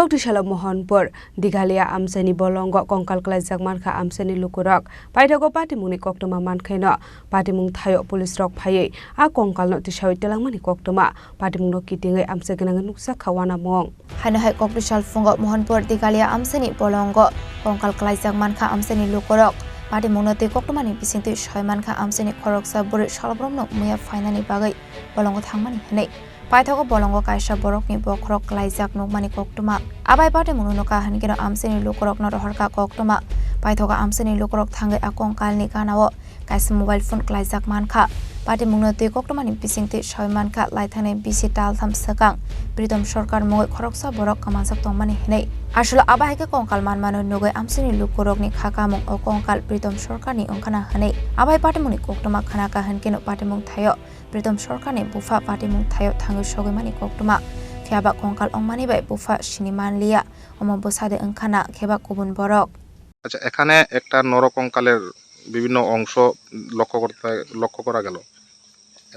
Koktishala Mohanpur, Digalia Amchaini Bolongo, Kongkal Klaijak Mankha Amchaini Lukurok, Paitago Patimuni Koktoma Mankheno, Patimung Thayo Police Rock Paye, A Kongkal no Tishawi Telamani Koktoma, Patimung no Kitinga Amsaganang Nuksa Kawana Mong. Hanahai Koktishal Fungo Mohanpur, Digalia Amchaini Bolongo, Kongkal Klaijak Mankha Amchaini Lukurok, Patimung no Te Koktomani Pisinti Shoy Mankha Amchaini Khorang Saburi Shalabrom no Muya Finally Bagay, Bolongo Thangmani Hane. Paithago Bolongo Kaisha Borokni Bokrok Klaijak Nukmani Koktoma. Abai Pate Mununoka Hankino Amchaini Lukurok no Roharka Koktoma. Paithago Amchaini Lukurok Thangai A Kongkal ni Kanao, Kaisa mobile phone Klaijak Mankha. Pate Munoti Koktomani Pisingti Shoy Mankha Laithane Bisi Tal Tham Sakang. Pritom Sorkar Moi Khoroksa Borok Kamansak Tongmani Hene. Ashula Abai ke Kongkal Manmano Nogai Amchaini Lukurok ni Khakamung O Kongkal Pritom Sorkar ni Ongkana Hane. Abai Pate Muni Koktoma Khanaka Hankino Patimung Thayo. Pritom Sorkar ni Bufa Patimung Thayo Thangai Shogimani Koktoma. Kheba Kongkal Ongmani bai Bufa Chini Liya Oma Bosade Ongkana Kheba Kubun Borok. আচ্ছা এখানে একটা নরকঙ্কালের বিভিন্ন অংশ লক্ষ্য করা গেল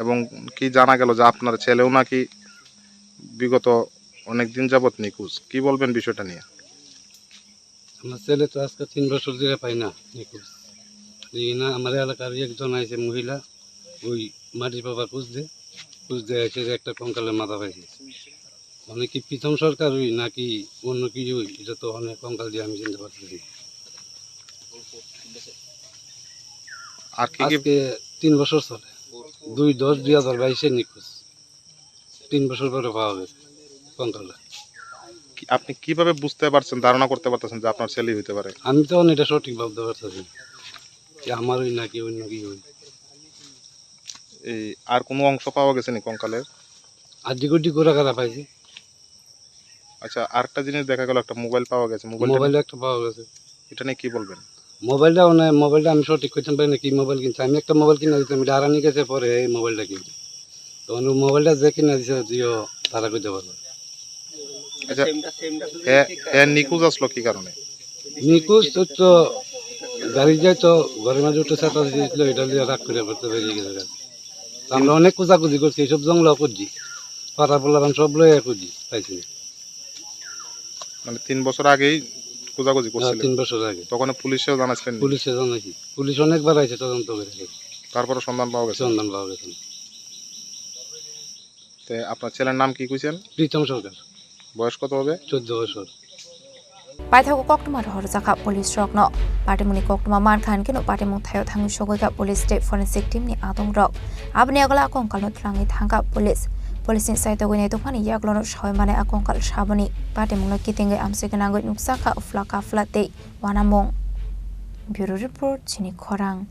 এবং কি জানা গেল যে আপনার ছেলেও নাকি বিগত অনেক দিন যাবত নিখোঁজ কি বলবেন বিষয়টা নিয়ে আমার ছেলে তো আজকে 3 বছর ধরে পাই না নিখোঁজ এই না আমার এলাকার একজন আছে মহিলা ওই মাটি বাবা খুঁজতে এসে একটা কঙ্কালের মাথা পাইছে মানে কি প্রথম সরকার ওই নাকি অন্য কিছু এটা তো অনেক কঙ্কাল দিয়ে আমি চিনতে পারতেছি আর কি 3 বছর চলে 2/10/2022 নিখোঁজ 3 বছর পরে পাওয়া গেছে কঙ্কালটা আপনি কিভাবে বুঝতে পারছেন ধারণা করতে পারতেছেন যে আপনার ছেলে হতে পারে আমি তো এটা সঠিক ভাবতে পারতেছি যে আমার ওই নাকি অন্য কি ওই এই আর কোনো অংশ পাওয়া গেছে নি কঙ্কালের আদিগুডি গোড়াগাড়া পাইছি আচ্ছা আরেকটা জিনিস দেখা গেল একটা মোবাইল পাওয়া গেছে মোবাইল একটা পাওয়া গেছে এটা নিয়ে কি বলবেন মোবাইলটা আমি সঠিক করতে পারি না কি মোবাইল কিনছি আমি একটা মোবাইল কিনে দিতাম এটা হারানি গেছে পরে এই মোবাইলটা কিনছি তখন মোবাইলটা যে কিনে দিছে দিও তারা কইতে পারবে আচ্ছা নিখোঁজ আসলো কি কারণে নিখোঁজ তো গাড়ি যায় তো ঘরের মাঝে উঠে ছাতা দিয়েছিল এটা দিয়ে রাগ করে করতে বেরিয়ে গেছে আমরা অনেক খোঁজাখুঁজি করছি এইসব জঙ্গলাও খুঁজছি পাড়া পোলাপান সব লয়ে খুঁজি পাইছি মানে 3 বছর আগেই খোঁজাখুঁজি করছিলেন 3 বছর আগে তখন পুলিশেও জানাইছিলেন পুলিশে জানাইছি পুলিশ অনেকবার আইছে তদন্ত করে তারপরে সন্ধান পাওয়া গেছে তে আপনার ছেলের নাম কি কইছেন প্রীতম সরকার বয়স কত হবে 14 বছর Paithago Koktoma Roharjaka Police Rock no Patimuni Koktoma Mankha Hankino Patimung Thayo Thangai Shogoika Police State Forensic Team ni Adong Rock Abni Agala Kongkal no Thlangi Thangka Police Police ni Saito Gunai Tokmani Yaglo no Shoy Mane Akongkal Shabani Patimung no Kitingai Amsaganangoi Nuksaka Uflaka Flatei Wanamong Bureau Report Chini Khorang